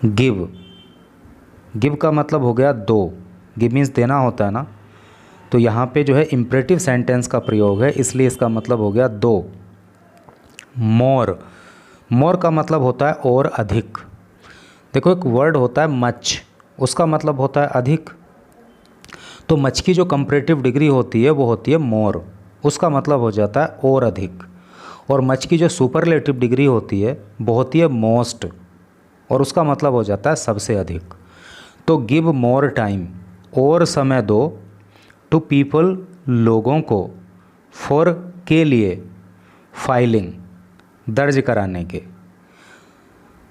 Give, give का मतलब हो गया दो, गिव मीन्स देना होता है ना, तो यहाँ पे जो है इम्परेटिव सेंटेंस का प्रयोग है, इसलिए इसका मतलब हो गया दो। मोर, मोर का मतलब होता है और अधिक। देखो एक वर्ड होता है मच, उसका मतलब होता है अधिक, तो मच की जो कंपैरेटिव डिग्री होती है वो होती है मोर, उसका मतलब हो जाता है और अधिक। और मच की जो सुपरलेटिव डिग्री होती है वो होती है मोस्ट, और उसका मतलब हो जाता है सबसे अधिक। तो गिव मोर टाइम, और समय दो, टू पीपल, लोगों को, फॉर, के लिए, फाइलिंग, दर्ज कराने के,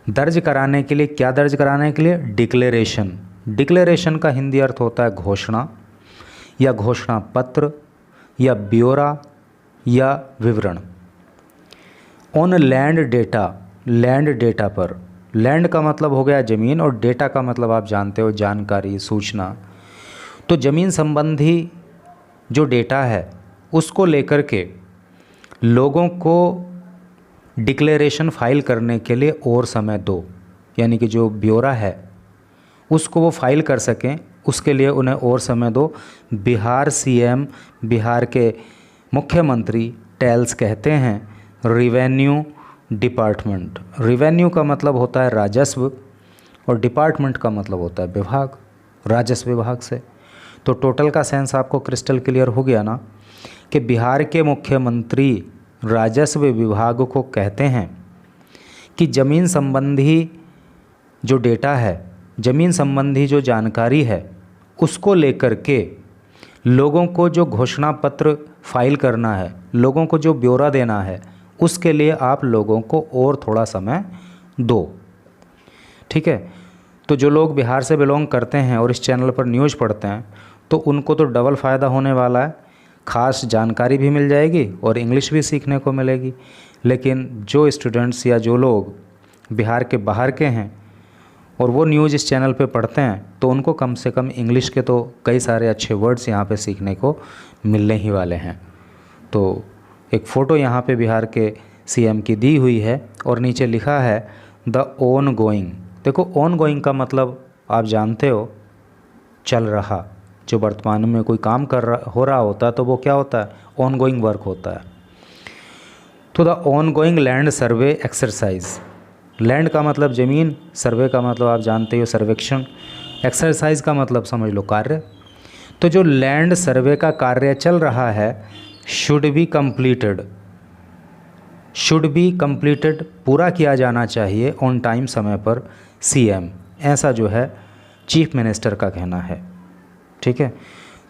दर्ज कराने के लिए, क्या दर्ज कराने के लिए, डिक्लेरेशन। डिक्लेरेशन का हिंदी अर्थ होता है घोषणा या घोषणा पत्र या ब्यौरा या विवरण। On land data, land data पर, लैंड का मतलब हो गया ज़मीन और डेटा का मतलब आप जानते हो जानकारी, सूचना। तो ज़मीन संबंधी जो डेटा है उसको लेकर के लोगों को डिक्लेरेशन फाइल करने के लिए और समय दो, यानी कि जो ब्यौरा है उसको वो फाइल कर सकें, उसके लिए उन्हें और समय दो। बिहार सीएम, बिहार के मुख्यमंत्री टेल्स कहते हैं रिवेन्यू डिपार्टमेंट। रिवेन्यू का मतलब होता है राजस्व और डिपार्टमेंट का मतलब होता है विभाग, राजस्व विभाग से। तो टोटल का सेंस आपको क्रिस्टल क्लियर हो गया ना कि बिहार के मुख्यमंत्री राजस्व विभाग को कहते हैं कि ज़मीन संबंधी जो डेटा है, ज़मीन संबंधी जो जानकारी है, उसको लेकर के लोगों को जो घोषणा पत्र फाइल करना है, लोगों को जो ब्यौरा देना है, उसके लिए आप लोगों को और थोड़ा समय दो। ठीक है, तो जो लोग बिहार से बिलोंग करते हैं और इस चैनल पर न्यूज़ पढ़ते हैं तो उनको तो डबल फ़ायदा होने वाला है, ख़ास जानकारी भी मिल जाएगी और इंग्लिश भी सीखने को मिलेगी। लेकिन जो स्टूडेंट्स या जो लोग बिहार के बाहर के हैं और वो न्यूज़ इस चैनल पे पढ़ते हैं तो उनको कम से कम इंग्लिश के तो कई सारे अच्छे वर्ड्स यहाँ पे सीखने को मिलने ही वाले हैं। तो एक फ़ोटो यहाँ पे बिहार के सीएम की दी हुई है और नीचे लिखा है द ऑन गोइंग। देखो ऑन गोइंग का मतलब आप जानते हो, चल रहा, जो वर्तमान में कोई काम हो रहा होता है तो वो क्या होता है, ऑन गोइंग वर्क होता है। तो the on going land survey exercise, land का मतलब ज़मीन, सर्वे का मतलब आप जानते हो सर्वेक्षण, एक्सरसाइज का मतलब समझ लो कार्य। तो जो लैंड सर्वे का कार्य चल रहा है should be completed, should be completed, पूरा किया जाना चाहिए ऑन टाइम, समय पर, सीएम, ऐसा जो है चीफ मिनिस्टर का कहना है। ठीक है,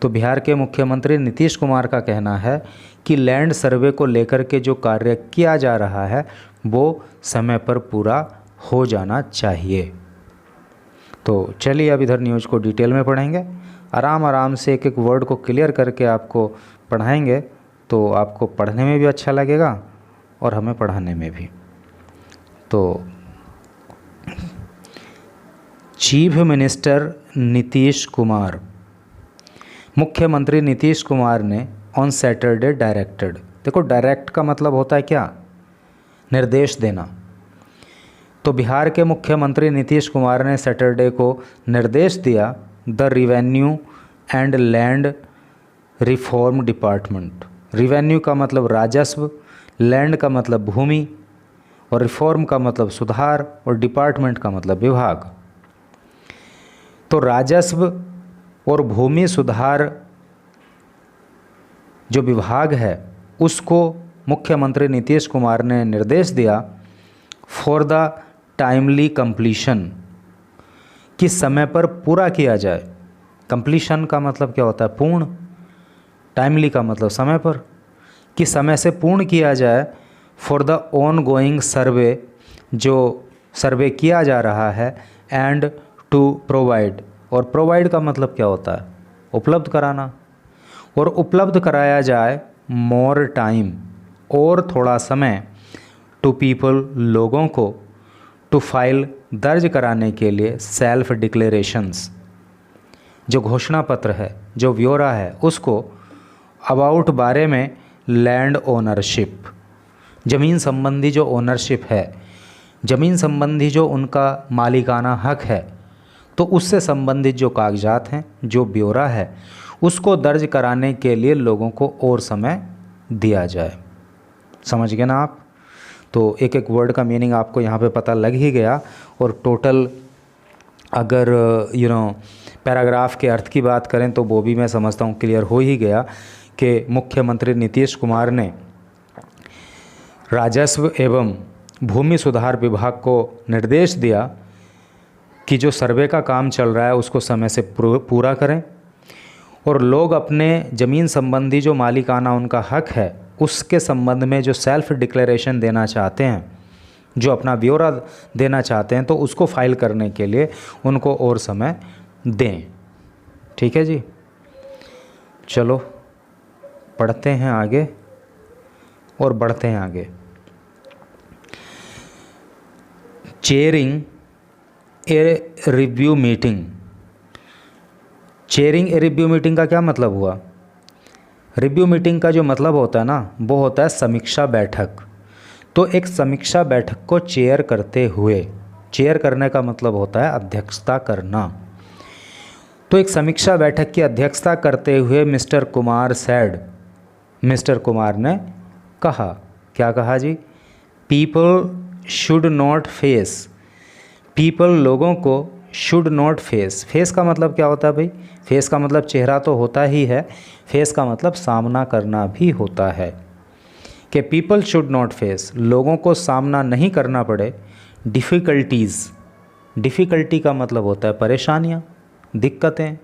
तो बिहार के मुख्यमंत्री नीतीश कुमार का कहना है कि लैंड सर्वे को लेकर के जो कार्य किया जा रहा है वो समय पर पूरा हो जाना चाहिए। तो चलिए अब इधर न्यूज़ को डिटेल में पढ़ेंगे, आराम आराम से एक एक वर्ड को क्लियर करके आपको पढ़ाएंगे, तो आपको पढ़ने में भी अच्छा लगेगा और हमें पढ़ाने में भी। तो चीफ मिनिस्टर नीतीश कुमार, मुख्यमंत्री नीतीश कुमार ने ऑन सैटरडे डायरेक्टेड, देखो डायरेक्ट का मतलब होता है क्या, निर्देश देना। तो बिहार के मुख्यमंत्री नीतीश कुमार ने सैटरडे को निर्देश दिया the revenue and land reform department. Revenue का मतलब राजस्व, लैंड का मतलब भूमि और रिफॉर्म का मतलब सुधार और डिपार्टमेंट का मतलब विभाग। तो राजस्व और भूमि सुधार जो विभाग है उसको मुख्यमंत्री नीतीश कुमार ने निर्देश दिया फॉर द टाइमली कंप्लीशन, कि समय पर पूरा किया जाए। कंप्लीशन का मतलब क्या होता है, पूर्ण, टाइमली का मतलब समय पर, कि समय से पूर्ण किया जाए। फॉर द ऑन गोइंग सर्वे, जो सर्वे किया जा रहा है, एंड टू प्रोवाइड, और प्रोवाइड का मतलब क्या होता है, उपलब्ध कराना, और उपलब्ध कराया जाए मोर टाइम, और थोड़ा समय, टू पीपल, लोगों को, टू फाइल, दर्ज कराने के लिए, सेल्फ डिक्लेरेशंस, जो घोषणा पत्र है, जो ब्यौरा है, उसको अबाउट, बारे में, लैंड ओनरशिप, ज़मीन संबंधी जो ओनरशिप है ज़मीन संबंधी जो उनका मालिकाना हक है तो उससे संबंधित जो कागजात हैं, जो ब्यौरा है, उसको दर्ज कराने के लिए लोगों को और समय दिया जाए। समझ गए ना आप? तो एक एक वर्ड का मीनिंग आपको यहाँ पे पता लग ही गया। और टोटल अगर पैराग्राफ के अर्थ की बात करें तो वो भी मैं समझता हूँ क्लियर हो ही गया कि मुख्यमंत्री नीतीश कुमार ने राजस्व एवं भूमि सुधार विभाग को निर्देश दिया कि जो सर्वे का काम चल रहा है उसको समय से पूरा करें और लोग अपने ज़मीन संबंधी जो मालिकाना उनका हक है उसके संबंध में जो सेल्फ डिक्लेरेशन देना चाहते हैं, जो अपना ब्यौरा देना चाहते हैं, तो उसको फाइल करने के लिए उनको और समय दें। ठीक है जी, चलो पढ़ते हैं आगे और बढ़ते हैं आगे। Chairing a review meeting. Chairing a review meeting का क्या मतलब हुआ? रिव्यू मीटिंग का जो मतलब होता है ना, वो होता है समीक्षा बैठक। तो एक समीक्षा बैठक को चेयर करते हुए, चेयर करने का मतलब होता है अध्यक्षता करना। तो एक समीक्षा बैठक की अध्यक्षता करते हुए मिस्टर कुमार ने कहा, क्या कहा जी? People should not face, people लोगों को, शुड नॉट फेस, फेस का मतलब क्या होता है भाई? फेस का मतलब चेहरा तो होता ही है, फेस का मतलब सामना करना भी होता है कि पीपल शुड नॉट फेस, लोगों को सामना नहीं करना पड़े डिफ़िकल्टीज़। डिफ़िकल्टी का मतलब होता है परेशानियाँ, दिक्कतें।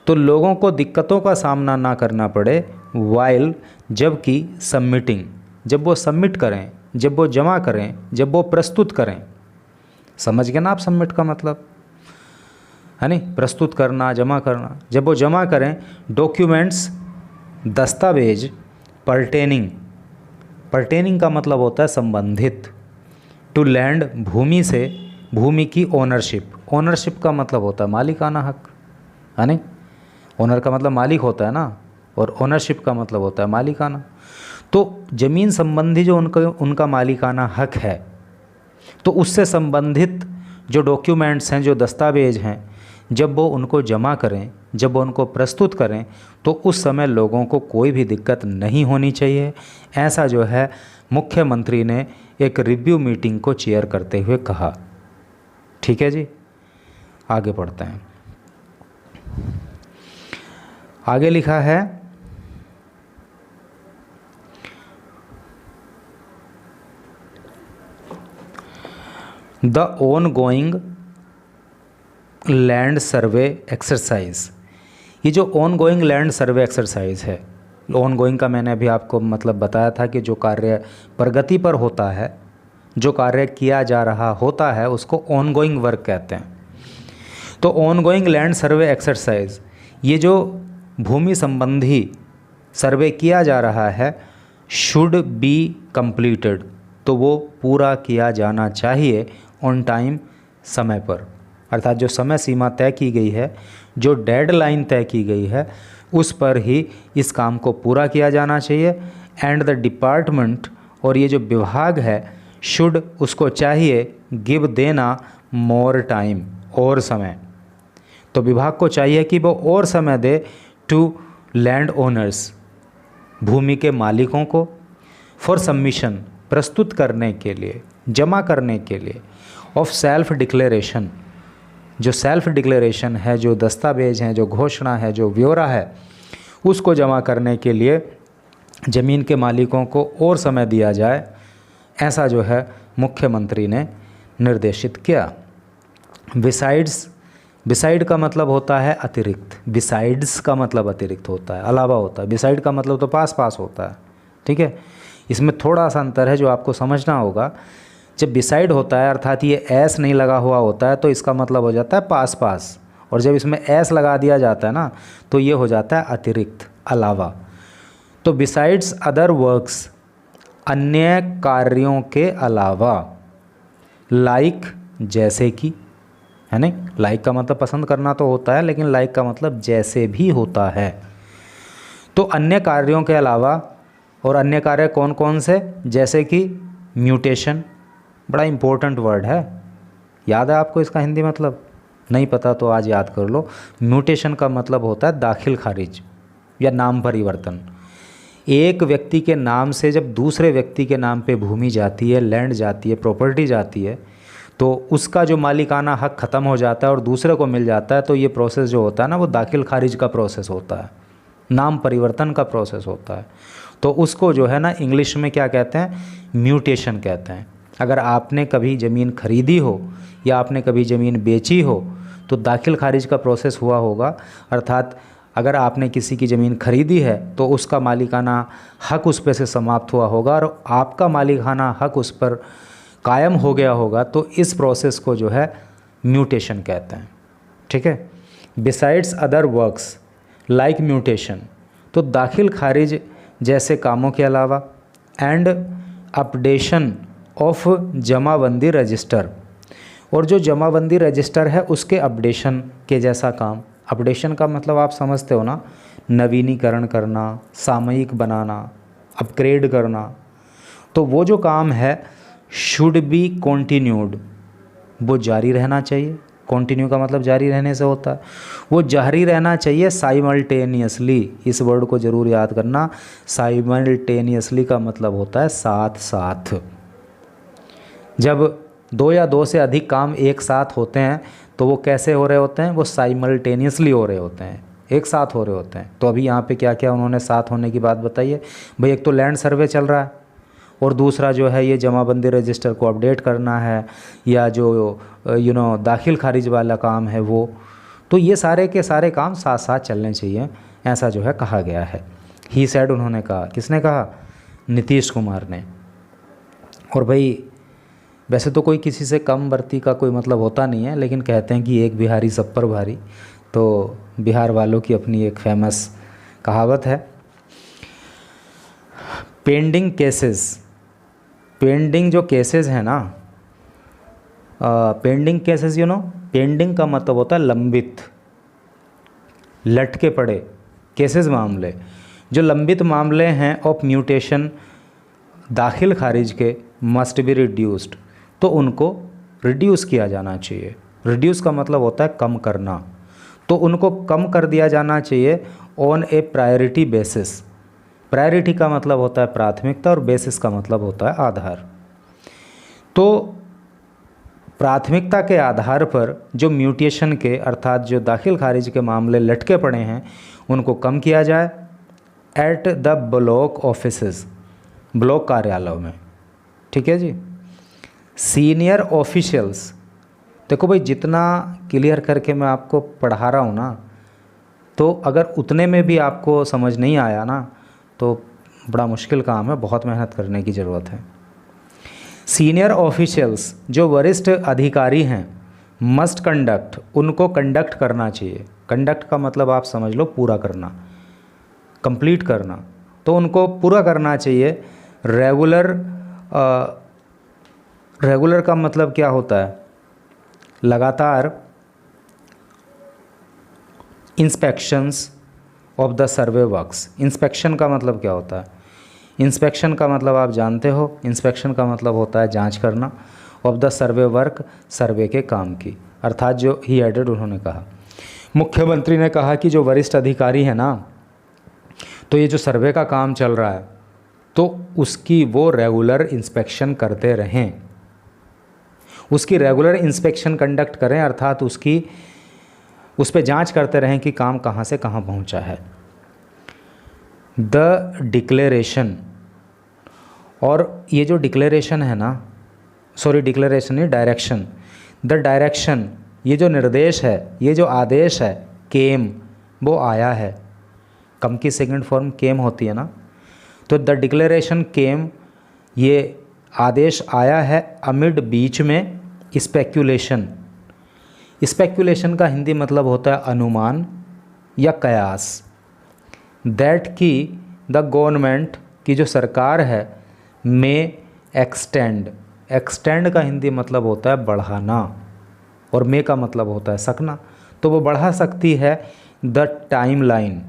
तो लोगों को दिक्कतों का सामना ना करना पड़े वाइल, जबकि सबमिटिंग, जब वो सबमिट करें, जब वो जमा करें, जब वो प्रस्तुत करें। समझ गए ना आप सबमिट का मतलब? है नहीं, प्रस्तुत करना, जमा करना। जब वो जमा करें डॉक्यूमेंट्स, दस्तावेज, पर्टेनिंग का मतलब होता है संबंधित, टू लैंड, भूमि से, भूमि की ओनरशिप का मतलब होता है मालिकाना हक, है नहीं? ओनर का मतलब मालिक होता है ना, और ओनरशिप का मतलब होता है मालिकाना। तो ज़मीन संबंधी जो उनका मालिकाना हक है, तो उससे संबंधित जो डॉक्यूमेंट्स हैं, जो दस्तावेज हैं, जब वो उनको जमा करें, जब वो उनको प्रस्तुत करें, तो उस समय लोगों को कोई भी दिक्कत नहीं होनी चाहिए। ऐसा जो है मुख्यमंत्री ने एक रिव्यू मीटिंग को चेयर करते हुए कहा। ठीक है जी, आगे पढ़ते हैं। आगे लिखा है, the ongoing land survey exercise. ये जो ऑनगोइंग लैंड सर्वे एक्सरसाइज है, ऑनगोइंग का मैंने अभी आपको मतलब बताया था कि जो कार्य प्रगति पर होता है, जो कार्य किया जा रहा होता है, उसको ऑनगोइंग वर्क कहते हैं। तो ऑनगोइंग लैंड सर्वे एक्सरसाइज, ये जो भूमि संबंधी सर्वे किया जा रहा है, शुड बी कंप्लीटेड, तो वो पूरा किया जाना चाहिए ऑन टाइम, समय पर। अर्थात जो समय सीमा तय की गई है, जो डेडलाइन तय की गई है, उस पर ही इस काम को पूरा किया जाना चाहिए। एंड द डिपार्टमेंट, और ये जो विभाग है, शुड, उसको चाहिए, गिव, देना, मोर टाइम, और समय। तो विभाग को चाहिए कि वो और समय दे टू लैंड ओनर्स, भूमि के मालिकों को, फॉर सबमिशन, प्रस्तुत करने के लिए, जमा करने के लिए, ऑफ सेल्फ डिक्लेरेशन, जो सेल्फ डिक्लेरेशन है, जो दस्तावेज हैं, जो घोषणा है, जो ब्यौरा है, उसको जमा करने के लिए ज़मीन के मालिकों को और समय दिया जाए। ऐसा जो है मुख्यमंत्री ने निर्देशित किया। बिसाइड्स, बिसाइड का मतलब होता है अतिरिक्त, बिसाइड्स का मतलब अतिरिक्त होता है, अलावा होता है। बिसाइड का मतलब तो पास पास होता है। ठीक है, इसमें थोड़ा सा अंतर है जो आपको समझना होगा। जब बिसाइड होता है, अर्थात ये एस नहीं लगा हुआ होता है, तो इसका मतलब हो जाता है पास पास, और जब इसमें एस लगा दिया जाता है ना, तो ये हो जाता है अतिरिक्त, अलावा। तो बिसाइड्स अदर वर्क्स, अन्य कार्यों के अलावा, लाइक, जैसे कि, है नहीं? लाइक का मतलब पसंद करना तो होता है, लेकिन लाइक का मतलब जैसे भी होता है। तो अन्य कार्यों के अलावा, और अन्य कार्य कौन कौन से? जैसे कि म्यूटेशन, बड़ा इम्पोर्टेंट वर्ड है। याद है आपको इसका हिंदी मतलब? नहीं पता तो आज याद कर लो। म्यूटेशन का मतलब होता है दाखिल खारिज या नाम परिवर्तन। एक व्यक्ति के नाम से जब दूसरे व्यक्ति के नाम पे भूमि जाती है, लैंड जाती है, प्रॉपर्टी जाती है, तो उसका जो मालिकाना हक ख़त्म हो जाता है और दूसरे को मिल जाता है, तो ये प्रोसेस जो होता है ना, वो दाखिल खारिज का प्रोसेस होता है, नाम परिवर्तन का प्रोसेस होता है। तो उसको जो है ना इंग्लिश में क्या कहते हैं? म्यूटेशन कहते हैं। अगर आपने कभी ज़मीन खरीदी हो या आपने कभी ज़मीन बेची हो तो दाखिल खारिज का प्रोसेस हुआ होगा। अर्थात अगर आपने किसी की ज़मीन खरीदी है तो उसका मालिकाना हक उस पर से समाप्त हुआ होगा और आपका मालिकाना हक उस पर कायम हो गया होगा, तो इस प्रोसेस को जो है म्यूटेशन कहते हैं। ठीक है। Besides other works like mutation, तो दाखिल खारिज जैसे कामों के अलावा and updation of jamabandi register, और जो जमाबंदी रजिस्टर है उसके अपडेशन के जैसा काम। अपडेशन का मतलब आप समझते हो ना, नवीनीकरण करना, सामयिक बनाना, अपग्रेड करना। तो वो जो काम है शुड बी कॉन्टिन्यूड, वो जारी रहना चाहिए। कॉन्टिन्यू का मतलब जारी रहने से होता है, वो जारी रहना चाहिए साइमल्टेनियसली। इस वर्ड को ज़रूर याद करना, साइमल्टेनियसली का मतलब होता है साथ साथ। जब दो या दो से अधिक काम एक साथ होते हैं तो वो कैसे हो रहे होते हैं? वो साइमल्टेनियसली हो रहे होते हैं, एक साथ हो रहे होते हैं। तो अभी यहाँ पे क्या क्या उन्होंने साथ होने की बात बताई है भाई? एक तो लैंड सर्वे चल रहा है और दूसरा जो है ये जमाबंदी रजिस्टर को अपडेट करना है, या जो दाखिल खारिज वाला काम है वो। तो ये सारे के सारे काम साथ साथ चलने चाहिए, ऐसा जो है कहा गया है। ही सेड, उन्होंने कहा। किसने कहा? नीतीश कुमार ने। और भाई वैसे तो कोई किसी से कम वर्ती का कोई मतलब होता नहीं है, लेकिन कहते हैं कि एक बिहारी सब पर भारी। तो बिहार वालों की अपनी एक फेमस कहावत है। पेंडिंग केसेस, पेंडिंग जो केसेस हैं ना, पेंडिंग केसेस पेंडिंग का मतलब होता है लंबित, लटके पड़े केसेस, मामले। जो लंबित मामले हैं ऑफ म्यूटेशन दाखिल खारिज के मस्ट बी रिड्यूस्ड, तो उनको रिड्यूस किया जाना चाहिए। रिड्यूस का मतलब होता है कम करना, तो उनको कम कर दिया जाना चाहिए on A priority basis. Priority का मतलब होता है प्राथमिकता और बेसिस का मतलब होता है आधार। तो प्राथमिकता के आधार पर जो म्यूटेशन के अर्थात जो दाखिल खारिज के मामले लटके पड़े हैं उनको कम किया जाए at the block offices, block कार्यालयों में। ठीक है जी। सीनियर ऑफिशियल्स, देखो भाई जितना क्लियर करके मैं आपको पढ़ा रहा हूँ ना, तो अगर उतने में भी आपको समझ नहीं आया ना तो बड़ा मुश्किल काम है, बहुत मेहनत करने की ज़रूरत है। सीनियर ऑफिशियल्स, जो वरिष्ठ अधिकारी हैं, मस्ट कंडक्ट, उनको कंडक्ट करना चाहिए। कंडक्ट का मतलब आप समझ लो पूरा करना, कंप्लीट करना। तो उनको पूरा करना चाहिए रेगुलर। रेगुलर का मतलब क्या होता है? लगातार inspections of the survey works. Inspection का मतलब क्या होता है? इंस्पेक्शन का मतलब आप जानते हो, इंस्पेक्शन का मतलब होता है जांच करना। ऑफ द सर्वे वर्क, सर्वे के काम की। अर्थात जो ही एडेड, उन्होंने कहा, मुख्यमंत्री ने कहा कि जो वरिष्ठ अधिकारी है ना, तो ये जो सर्वे का काम चल रहा है तो उसकी वो रेगुलर इंस्पेक्शन करते रहें, उसकी रेगुलर इंस्पेक्शन कंडक्ट करें, अर्थात उस पर जांच करते रहें कि काम कहाँ से कहाँ पहुँचा है। द डिक्लेरेशन, और ये जो डिक्लेरेशन है ना, सॉरी डिक्लेरेशन नहीं, डायरेक्शन। द डायरेक्शन, ये जो निर्देश है, ये जो आदेश है, केम, वो आया है। कम की सेकंड फॉर्म केम होती है ना, तो द डिक्लेरेशन केम, ये आदेश आया है अमिड, बीच में, स्पेक्यूलेशन। स्पेक्यूलेशन का हिंदी मतलब होता है अनुमान या कयास। दैट की द गवर्नमेंट, की जो सरकार है, में एक्सटेंड। एक्सटेंड का हिंदी मतलब होता है बढ़ाना और मे का मतलब होता है सकना। तो वो बढ़ा सकती है द टाइमलाइन,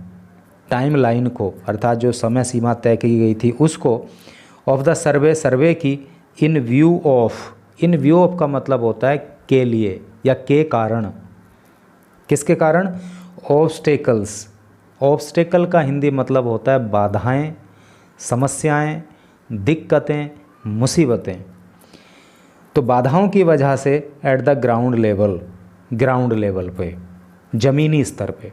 टाइमलाइन को, अर्थात जो समय सीमा तय की गई थी उसको, ऑफ द सर्वे, सर्वे की, इन view of, in view of का मतलब होता है के लिए या के कारण। किसके कारण? ऑब्स्टेकल्स। ऑब्स्टेकल का हिंदी मतलब होता है बाधाएं, समस्याएं, दिक्कतें, मुसीबतें। तो बाधाओं की वजह से एट द ग्राउंड लेवल पे, ज़मीनी स्तर पे,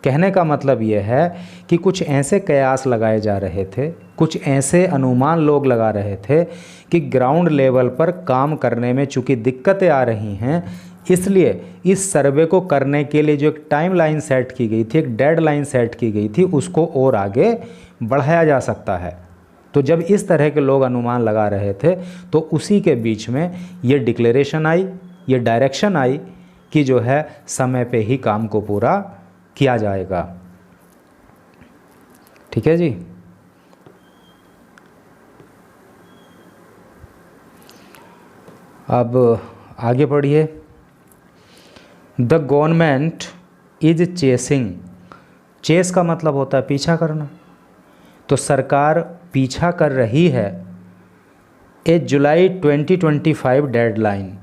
कहने का मतलब ये है कि कुछ ऐसे कयास लगाए जा रहे थे, कुछ ऐसे अनुमान लोग लगा रहे थे कि ग्राउंड लेवल पर काम करने में चूँकि दिक्कतें आ रही हैं, इसलिए इस सर्वे को करने के लिए जो एक टाइमलाइन सेट की गई थी, एक डेडलाइन सेट की गई थी, उसको और आगे बढ़ाया जा सकता है। तो जब इस तरह के लोग अनुमान लगा रहे थे तो उसी के बीच में ये डिक्लेरेशन आई, ये डायरेक्शन आई कि जो है समय पे ही काम को पूरा किया जाएगा। ठीक है जी। अब आगे बढ़िए। The government is chasing. Chase का मतलब होता है पीछा करना। तो सरकार पीछा कर रही है ए जुलाई 2025 डेडलाइन।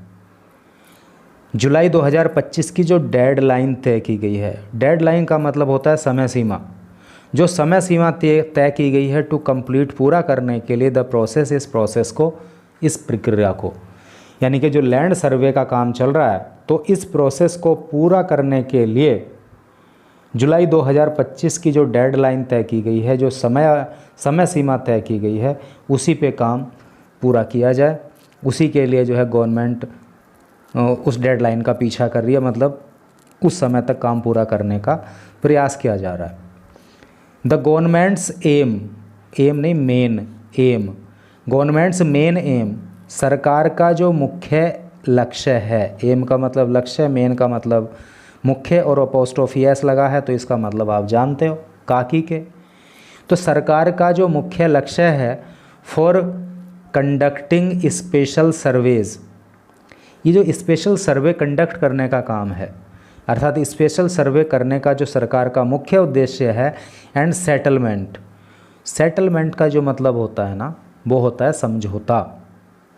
जुलाई 2025 की जो डेडलाइन तय की गई है, डेडलाइन का मतलब होता है समय सीमा। जो समय सीमा तय की गई है टू कंप्लीट, पूरा करने के लिए, द प्रोसेस, इस प्रोसेस को, इस प्रक्रिया को, यानी कि जो लैंड सर्वे का काम चल रहा है, तो इस प्रोसेस को पूरा करने के लिए जुलाई 2025 की जो डेडलाइन तय की गई है, जो समय सीमा तय की गई है, उसी पे काम पूरा किया जाए। उसी के लिए जो है गवर्नमेंट उस डेडलाइन का पीछा कर रही है, मतलब उस समय तक काम पूरा करने का प्रयास किया जा रहा है। द गवर्नमेंट्स एम नहीं, main M, governments main M, सरकार का जो मुख्य लक्ष्य है, एम का मतलब लक्ष्य, मेन का मतलब मुख्य, और अपोस्ट्रोफी एस लगा है तो इसका मतलब आप जानते हो, काकी के। तो सरकार का जो मुख्य लक्ष्य है फॉर कंडक्टिंग स्पेशल सर्वेज, ये जो स्पेशल सर्वे कंडक्ट करने का काम है, अर्थात स्पेशल सर्वे करने का जो सरकार का मुख्य उद्देश्य है, एंड सेटलमेंट। सेटलमेंट का जो मतलब होता है ना, वो होता है समझौता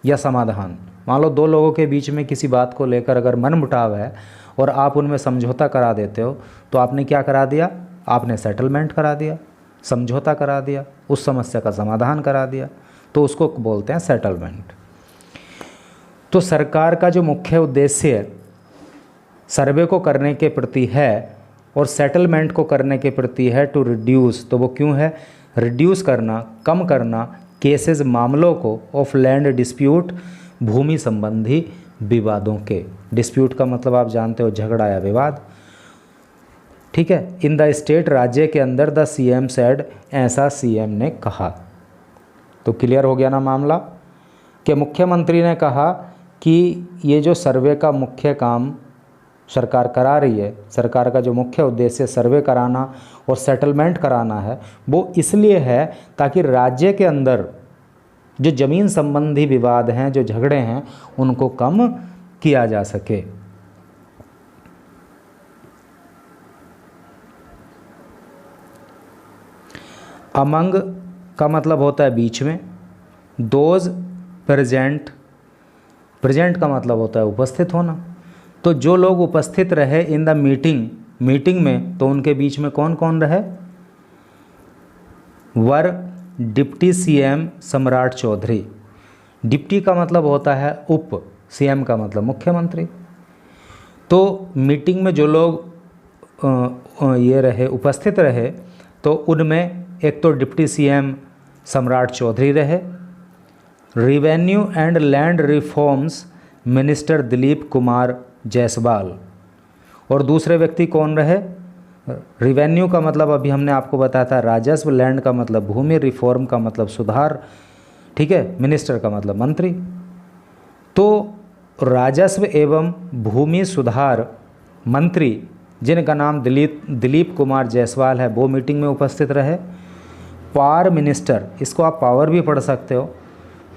या समाधान। मान लो दो लोगों के बीच में किसी बात को लेकर अगर मनमुटाव है और आप उनमें समझौता करा देते हो, तो आपने क्या करा दिया? आपने सेटलमेंट करा दिया, समझौता करा दिया, उस समस्या का समाधान करा दिया, तो उसको बोलते हैं सेटलमेंट। तो सरकार का जो मुख्य उद्देश्य सर्वे को करने के प्रति है और सेटलमेंट को करने के प्रति है टू रिड्यूस, तो वो क्यों है? रिड्यूस करना, कम करना, केसेस, मामलों को, ऑफ लैंड डिस्प्यूट, भूमि संबंधी विवादों के। डिस्प्यूट का मतलब आप जानते हो, झगड़ा या विवाद। ठीक है। इन द स्टेट, राज्य के अंदर, द सीएम सेड, ऐसा सीएम ने कहा। तो क्लियर हो गया ना मामला, कि मुख्यमंत्री ने कहा कि ये जो सर्वे का मुख्य काम सरकार करा रही है, सरकार का जो मुख्य उद्देश्य सर्वे कराना और सेटलमेंट कराना है, वो इसलिए है ताकि राज्य के अंदर जो ज़मीन संबंधी विवाद हैं, जो झगड़े हैं, उनको कम किया जा सके। अमंग का मतलब होता है बीच में। दोज प्रेजेंट, प्रेजेंट का मतलब होता है उपस्थित होना। तो जो लोग उपस्थित रहे इन द मीटिंग में, तो उनके बीच में कौन कौन रहे? वर डिप्टी सीएम सम्राट चौधरी। डिप्टी का मतलब होता है उप, सीएम का मतलब मुख्यमंत्री। तो मीटिंग में जो लोग ये रहे, उपस्थित रहे, तो उनमें एक तो डिप्टी सीएम सम्राट चौधरी रहे, revenue and land reforms minister Dilip Kumar Jaiswal, और दूसरे व्यक्ति कौन रहे? रिवेन्यू का मतलब अभी हमने आपको बताया था राजस्व, लैंड का मतलब भूमि, रिफॉर्म का मतलब सुधार, ठीक है, मिनिस्टर का मतलब मंत्री। तो राजस्व एवं भूमि सुधार मंत्री, जिनका नाम दिलीप कुमार जायसवाल है, वो मीटिंग में उपस्थित रहे। पावर मिनिस्टर, इसको आप पावर भी पढ़ सकते हो,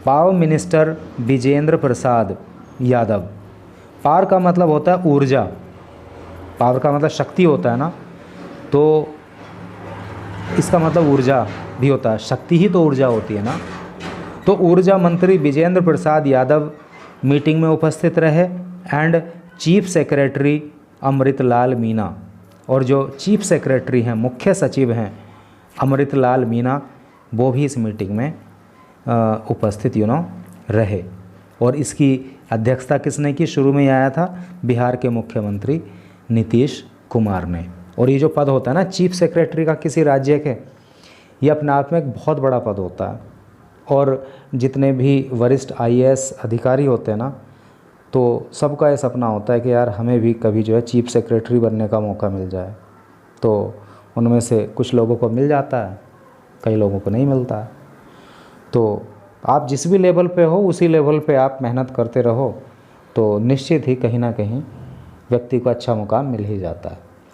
power minister Vijendra Prasad Yadav. Power का मतलब होता है ऊर्जा, पावर का मतलब शक्ति होता है ना, तो इसका मतलब ऊर्जा भी होता है, शक्ति ही तो ऊर्जा होती है ना। तो ऊर्जा मंत्री विजेंद्र प्रसाद यादव मीटिंग में उपस्थित रहे। And chief secretary Amritlal Meena, और जो चीफ सेक्रेटरी हैं, मुख्य सचिव हैं अमृतलाल मीना, वो भी इस मीटिंग में उपस्थित रहे। और इसकी अध्यक्षता किसने की? शुरू में आया था बिहार के मुख्यमंत्री नीतीश कुमार ने। और ये जो पद होता है ना चीफ सेक्रेटरी का किसी राज्य के, ये अपने आप में एक बहुत बड़ा पद होता है। और जितने भी वरिष्ठ IAS अधिकारी होते हैं ना, तो सबका ये सपना होता है कि यार हमें भी कभी जो है चीफ सेक्रेटरी बनने का मौका मिल जाए। तो उनमें से कुछ लोगों को मिल जाता है, कई लोगों को नहीं मिलता है। तो आप जिस भी लेवल पे हो उसी लेवल पे आप मेहनत करते रहो, तो निश्चित ही कहीं ना कहीं व्यक्ति को अच्छा मुकाम मिल ही जाता है।